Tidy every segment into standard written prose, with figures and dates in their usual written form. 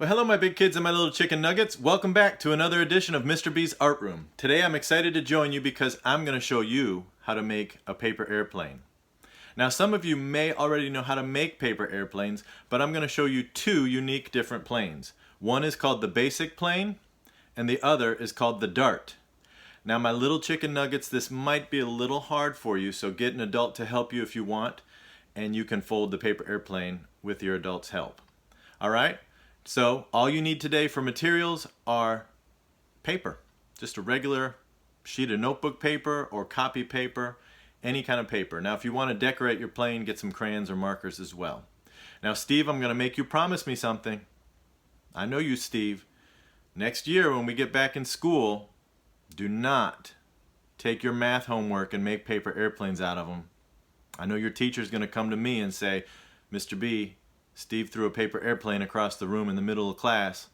Well, hello my big kids and my little chicken nuggets. Welcome back to another edition of Mr. B's Art Room. Today I'm excited to join you because I'm going to show you how to make a paper airplane. Now some of you may already know how to make paper airplanes, but I'm going to show you two unique different planes. One is called the basic plane and the other is called the dart. Now my little chicken nuggets, this might be a little hard for you, so get an adult to help you if you want, and you can fold the paper airplane with your adult's help. Alright? So all you need today for materials are paper, just a regular sheet of notebook paper or copy paper, any kind of paper. Now if you want to decorate your plane, get some crayons or markers as well. Now Steve, I'm going to make you promise me something. I know you, Steve. Next year when we get back in school, do not take your math homework and make paper airplanes out of them. I know your teacher's going to come to me and say, Mr. B, Steve threw a paper airplane across the room in the middle of class.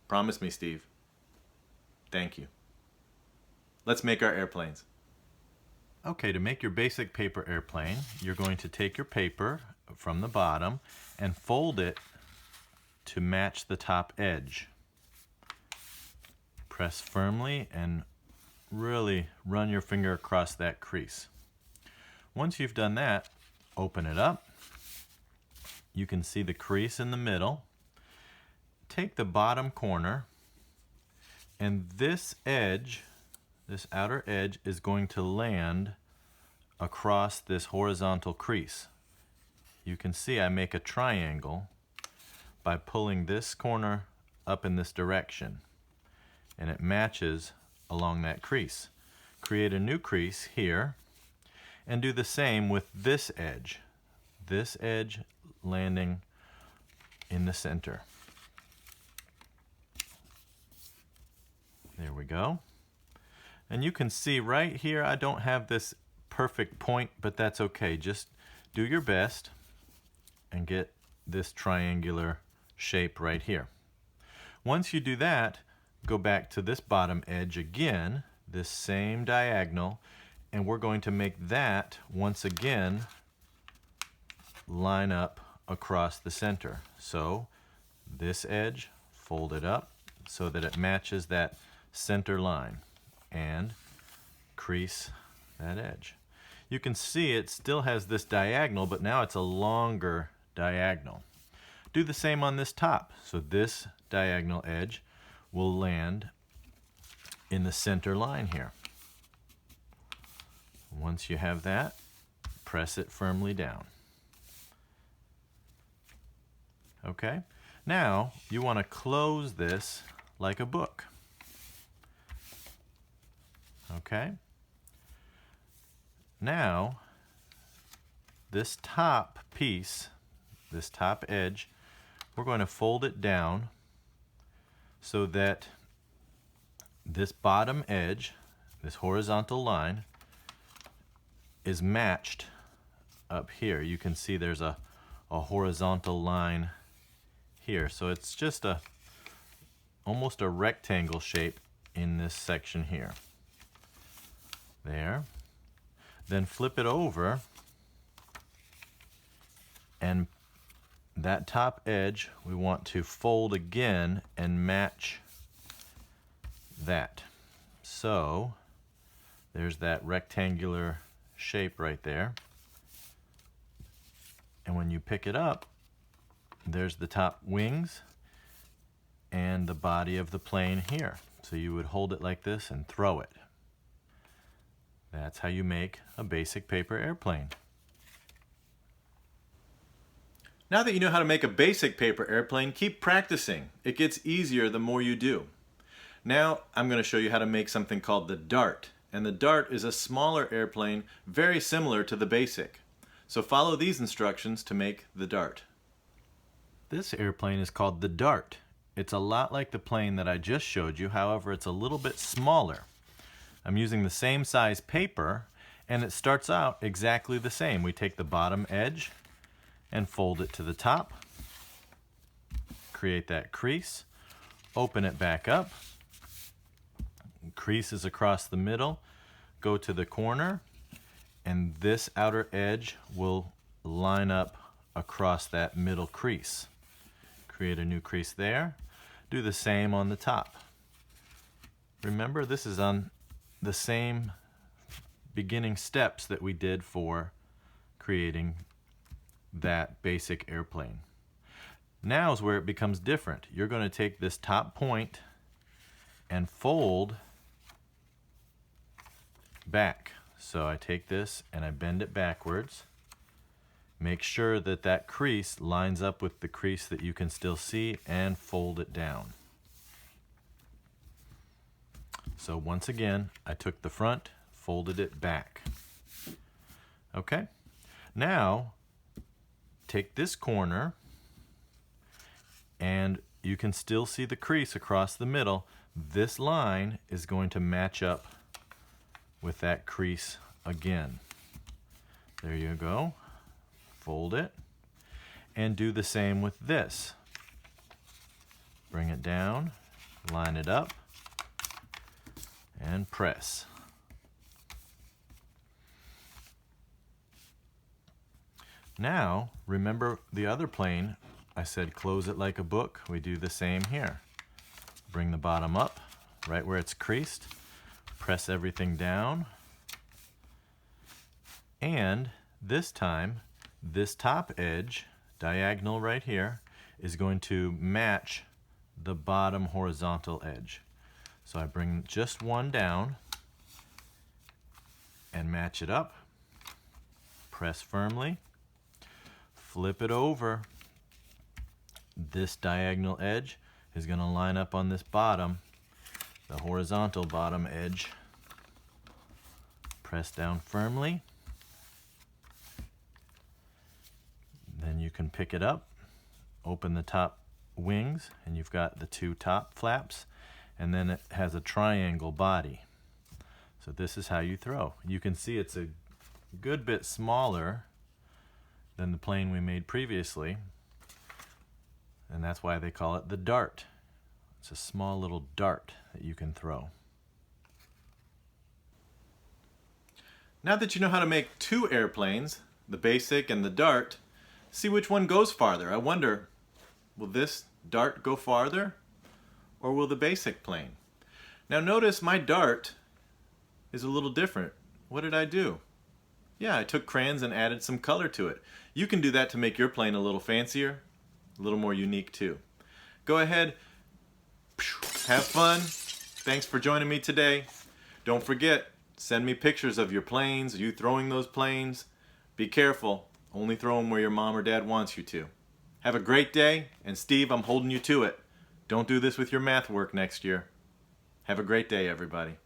Promise me, Steve. Thank you. Let's make our airplanes. Okay, to make your basic paper airplane, you're going to take your paper from the bottom and fold it to match the top edge. Press firmly and really run your finger across that crease. Once you've done that, open it up. You can see the crease in the middle. Take the bottom corner, and this edge, this outer edge, is going to land across this horizontal crease. You can see I make a triangle by pulling this corner up in this direction, and it matches along that crease. Create a new crease here, and do the same with this edge. This edge landing in the center. There we go. And you can see right here, I don't have this perfect point, but that's okay. Just do your best and get this triangular shape right here. Once you do that, go back to this bottom edge again, this same diagonal, and we're going to make that once again line up across the center. So this edge, fold it up so that it matches that center line and crease that edge. You can see it still has this diagonal, but now it's a longer diagonal. Do the same on this top. So this diagonal edge will land in the center line here. Once you have that, press it firmly down. Okay, now you want to close this like a book. Okay, now this top piece, this top edge, we're going to fold it down so that this bottom edge, this horizontal line, is matched up here. You can see there's a horizontal line here. So it's just almost a rectangle shape in this section here. There. Then flip it over, and that top edge we want to fold again and match that. So there's that rectangular shape right there. And when you pick it up, there's the top wings and the body of the plane here. So you would hold it like this and throw it. That's how you make a basic paper airplane. Now that you know how to make a basic paper airplane, keep practicing. It gets easier the more you do. Now I'm going to show you how to make something called the dart. And the dart is a smaller airplane, very similar to the basic. So follow these instructions to make the dart. This airplane is called the dart. It's a lot like the plane that I just showed you, however it's a little bit smaller. I'm using the same size paper, and it starts out exactly the same. We take the bottom edge and fold it to the top, create that crease, open it back up, creases across the middle, go to the corner, and this outer edge will line up across that middle crease. Create a new crease there. Do the same on the top. Remember, this is on the same beginning steps that we did for creating that basic airplane. Now is where it becomes different. You're going to take this top point and fold back. So I take this and I bend it backwards. Make sure that that crease lines up with the crease that you can still see, and fold it down. So once again, I took the front, folded it back. Okay, now take this corner, and you can still see the crease across the middle. This line is going to match up with that crease again. There you go. Fold it, and do the same with this. Bring it down, line it up, and press. Now, remember the other plane, I said close it like a book. We do the same here. Bring the bottom up, right where it's creased, press everything down, and this time, this top edge, diagonal right here, is going to match the bottom horizontal edge. So I bring just one down and match it up, press firmly, flip it over. This diagonal edge is going to line up on this bottom, the horizontal bottom edge. Press down firmly. Then you can pick it up, open the top wings, and you've got the two top flaps, and then it has a triangle body. So this is how you throw. You can see it's a good bit smaller than the plane we made previously, and that's why they call it the dart. It's a small little dart that you can throw. Now that you know how to make two airplanes, the basic and the dart, see which one goes farther. I wonder, will this dart go farther, or will the basic plane? Now notice my dart is a little different. What did I do? Yeah, I took crayons and added some color to it. You can do that to make your plane a little fancier, a little more unique too. Go ahead, have fun. Thanks for joining me today. Don't forget, send me pictures of your planes, you throwing those planes. Be careful. Only throw them where your mom or dad wants you to. Have a great day, and Steve, I'm holding you to it. Don't do this with your math work next year. Have a great day, everybody.